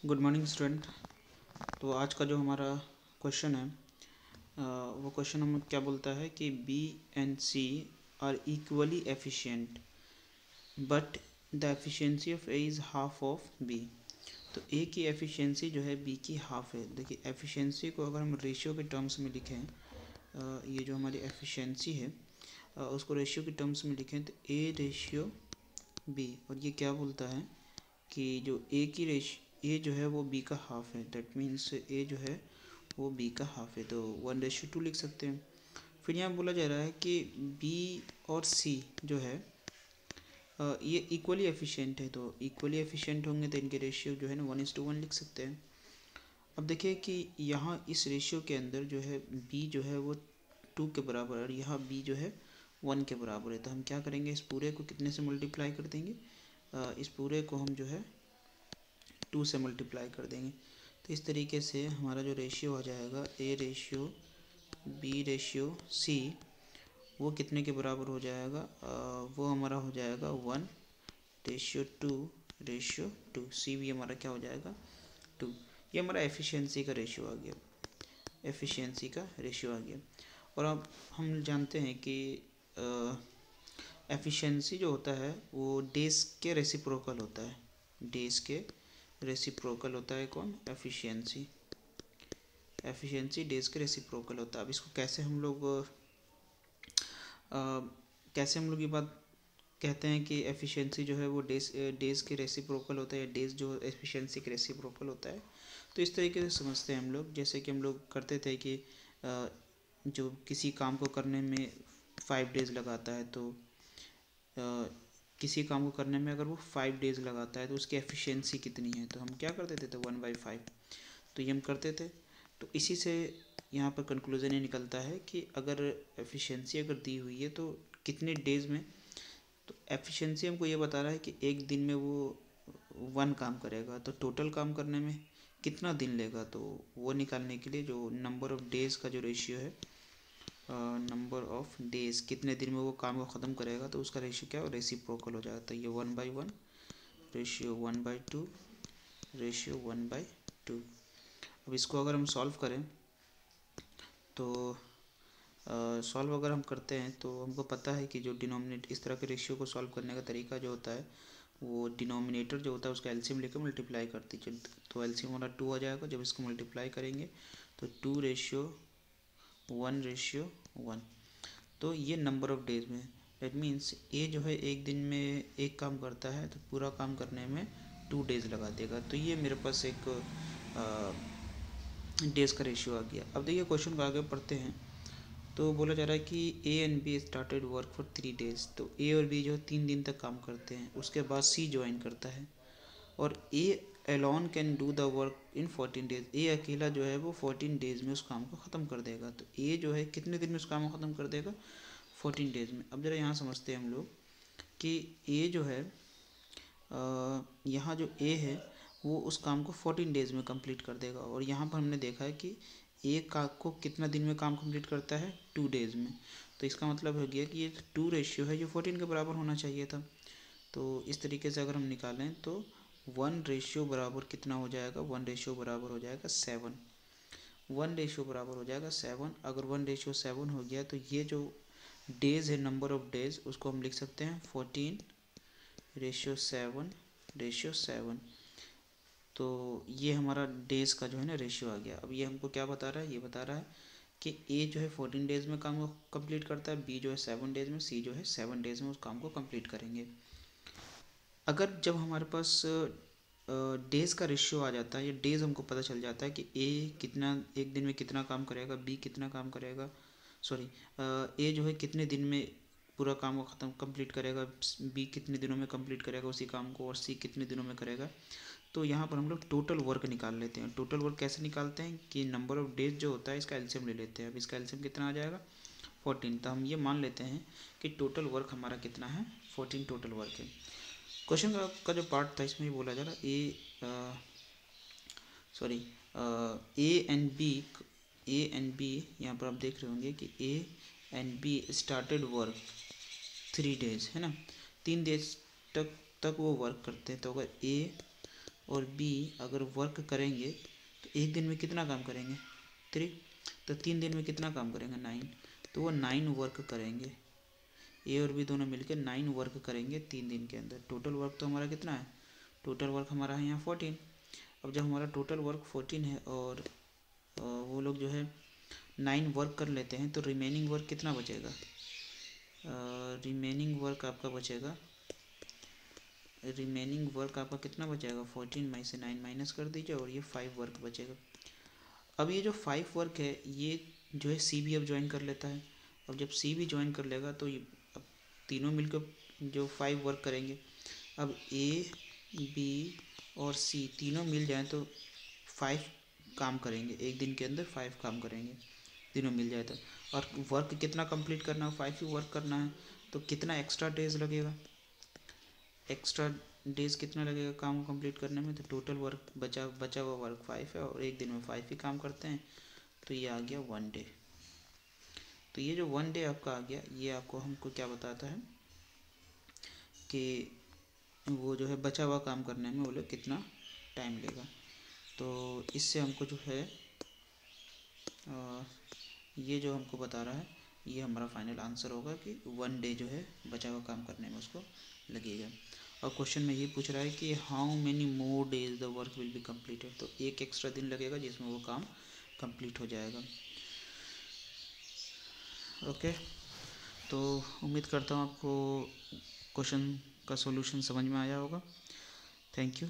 Good morning student. तो आज का जो हमारा क्वेश्चन है वो क्वेश्चन हमें क्या बोलता है कि B and C are equally efficient but the efficiency of A is half of B. तो ए की एफिशिएंसी जो है बी की हाफ है। देखिए एफिशिएंसी को अगर हम रेशियो के टर्म्स में लिखें, ये जो हमारी एफिशिएंसी है उसको रेशियो के टर्म्स में लिखें तो ए रेशियो बी, और ये क्या बोलता है कि जो ए की ए जो है वो बी का हाफ है। दैट मीन्स ए जो है वो बी का हाफ है, तो 1:2 लिख सकते हैं। फिर यहाँ बोला जा रहा है कि बी और सी जो है ये इक्वली एफिशिएंट है, तो इक्वली एफिशिएंट होंगे तो इनके रेशियो जो है ना 1:1 लिख सकते हैं। अब देखिए कि यहाँ इस रेशियो के अंदर जो है बी जो है वो 2 के बराबर और यहाँ बी जो है 1 के बराबर है, तो हम क्या करेंगे, इस पूरे को कितने से मल्टीप्लाई कर देंगे, इस पूरे को हम जो है 2 से मल्टीप्लाई कर देंगे। तो इस तरीके से हमारा जो रेशियो आ जाएगा A ratio B ratio C वो कितने के बराबर हो जाएगा, वो हमारा हो जाएगा 1:2 सी भी हमारा क्या हो जाएगा 2। ये हमारा एफिशिएंसी का रेशियो आ गया, एफिशिएंसी का रेशियो आ गया। और अब हम जानते हैं कि एफिशिएंसी जो होता है वो डेज के रेसिप्रोकल होता है, डेज के रेसिप्रोकल होता है कौन, एफिशिएंसी। एफिशिएंसी डेज के रेसिप्रोकल होता है। अब इसको कैसे हम लोग ये बात कहते हैं कि एफिशिएंसी जो है वो डेज के रेसिप्रोकल होता है या डेज जो एफिशिएंसी के रेसिप्रोकल होता है। तो इस तरीके से समझते हैं हम लोग, जैसे कि हम लोग करते थे कि जो किसी काम को करने में 5 डेज़ लगाता है, तो किसी काम को करने में अगर वो 5 डेज़ लगाता है तो उसकी एफिशिएंसी कितनी है, तो हम क्या कर देते थे 1/5, तो ये हम करते थे। तो इसी से यहाँ पर कंक्लूज़न ये निकलता है कि अगर एफिशिएंसी अगर दी हुई है तो कितने डेज़ में, तो एफिशिएंसी हमको ये बता रहा है कि एक दिन में वो 1 काम करेगा, तो टोटल काम करने में कितना दिन लेगा, तो वो निकालने के लिए जो नंबर ऑफ़ डेज़ का जो रेशियो है, नंबर ऑफ़ डेज़ कितने दिन में वो काम को ख़त्म करेगा, तो उसका रेशियो क्या रेसिप्रोकल हो जाएगा। तो ये 1/1 रेशियो 1/2 रेशियो 1/2। अब इसको अगर हम सॉल्व करें तो सॉल्व अगर हम करते हैं तो हमको पता है कि जो डिनोमिनेट इस तरह के रेशियो को सॉल्व करने का तरीका जो होता है वो डिनोमिनेटर जो होता है उसका एलसीएम लेकर मल्टीप्लाई करती है, तो एलसीएम हमारा 2 आ जाएगा। जब इसको मल्टीप्लाई करेंगे तो 2:1:1, तो ये नंबर ऑफ़ डेज में, दैट मीन्स ए जो है एक दिन में एक काम करता है तो पूरा काम करने में 2 डेज़ लगा देगा। तो ये मेरे पास एक डेज़ का रेशियो आ गया। अब देखिए क्वेश्चन को आगे पढ़ते हैं तो बोला जा रहा है कि A and be started work for 3 days, तो ए और बी जो है 3 दिन तक काम करते हैं, उसके बाद सी ज्वाइन करता है और A alone can do the work in 14 days. A अकेला जो है वो 14 डेज़ में उस काम को ख़त्म कर देगा। तो ए जो है कितने दिन में उस काम को ख़त्म कर देगा, 14 डेज़ में। अब ज़रा यहाँ समझते हैं हम लोग कि ए जो है यहाँ जो ए है वो उस काम को 14 डेज़ में कंप्लीट कर देगा, और यहाँ पर हमने देखा है कि ए का को कितना दिन में काम कंप्लीट करता है 2 डेज़ में। तो इसका मतलब हो गया कि ये 2 रेशियो है जो 14 के बराबर होना चाहिए था। तो इस तरीके से अगर हम निकालें तो 1 रेशियो बराबर कितना हो जाएगा, 1 रेशियो बराबर हो जाएगा 7। 1 रेशियो बराबर हो जाएगा 7। अगर 1:7 हो गया तो ये जो डेज़ है, नंबर ऑफ़ डेज़, उसको हम लिख सकते हैं 14:7:7। तो ये हमारा डेज़ का जो है ना रेशियो आ गया। अब ये हमको क्या बता रहा है, ये बता रहा है कि ए जो है 14 डेज़ में काम को कंप्लीट करता है, बी जो है 7 डेज़ में, सी जो है 7 डेज़ में उस काम को कंप्लीट करेंगे। अगर जब हमारे पास डेज़ का रेशियो आ जाता है या डेज़ हमको पता चल जाता है कि ए कितना एक दिन में कितना काम करेगा, बी कितना काम करेगा, सॉरी ए जो है कितने दिन में पूरा काम को ख़त्म कंप्लीट करेगा, बी कितने दिनों में कंप्लीट करेगा उसी काम को, और सी कितने दिनों में करेगा, तो यहाँ पर हम लोग टोटल वर्क निकाल लेते हैं। टोटल वर्क कैसे निकालते हैं कि नंबर ऑफ़ डेज जो होता है इसका एलसीएम ले लेते हैं। अब इसका एलसीएम कितना आ जाएगा 14, तो हम ये मान लेते हैं कि टोटल वर्क हमारा कितना है 14 टोटल वर्क है। क्वेश्चन का जो पार्ट था इसमें ये बोला जा रहा ए एंड बी यहाँ पर आप देख रहे होंगे कि A and be started work 3 days है ना, 3 डेज तक वो वर्क करते हैं। तो अगर ए और बी अगर वर्क करेंगे तो एक दिन में कितना काम करेंगे 3, तो 3 दिन में कितना काम करेंगे 9, तो वो 9 वर्क करेंगे। ए और बी दोनों मिलकर 9 वर्क करेंगे 3 दिन के अंदर। टोटल वर्क तो हमारा कितना है, टोटल वर्क हमारा है यहाँ 14। अब जब हमारा टोटल वर्क 14 है और वो लोग जो है 9 वर्क कर लेते हैं तो रिमेनिंग वर्क कितना बचेगा, रिमेनिंग वर्क आपका बचेगा, रिमेनिंग वर्क आपका कितना बचेगा 14 में से 9 माइनस कर दीजिए और ये 5 वर्क बचेगा। अब ये जो 5 वर्क है ये जो है सी भी अब ज्वाइन कर लेता है। अब जब सी भी ज्वाइन कर लेगा तो ये अब तीनों मिलकर जो 5 वर्क करेंगे। अब ए बी और सी तीनों मिल जाएँ तो 5 काम करेंगे एक दिन के अंदर, 5 काम करेंगे तीनों मिल जाए तो। और वर्क कितना कंप्लीट करना है 5 ही वर्क करना है, तो कितना एक्स्ट्रा डेज लगेगा, एक्स्ट्रा डेज कितना लगेगा काम को कंप्लीट करने में। तो टोटल वर्क बचा हुआ वर्क 5 है और एक दिन में 5 ही काम करते हैं, तो ये आ गया 1 डे। तो ये जो 1 डे आपका आ गया ये आपको हमको क्या बताता है कि वो जो है बचा हुआ काम करने में वो लोग कितना टाइम लेगा। तो इससे हमको जो है ये जो हमको बता रहा है ये हमारा फाइनल आंसर होगा कि 1 डे जो है बचा हुआ काम करने में उसको लगेगा। और क्वेश्चन में ये पूछ रहा है कि how many more days the work will be completed, तो एक एक्स्ट्रा दिन लगेगा जिसमें वो काम कंप्लीट हो जाएगा। ओके, तो उम्मीद करता हूँ आपको क्वेश्चन का सॉल्यूशन समझ में आया होगा। Thank you.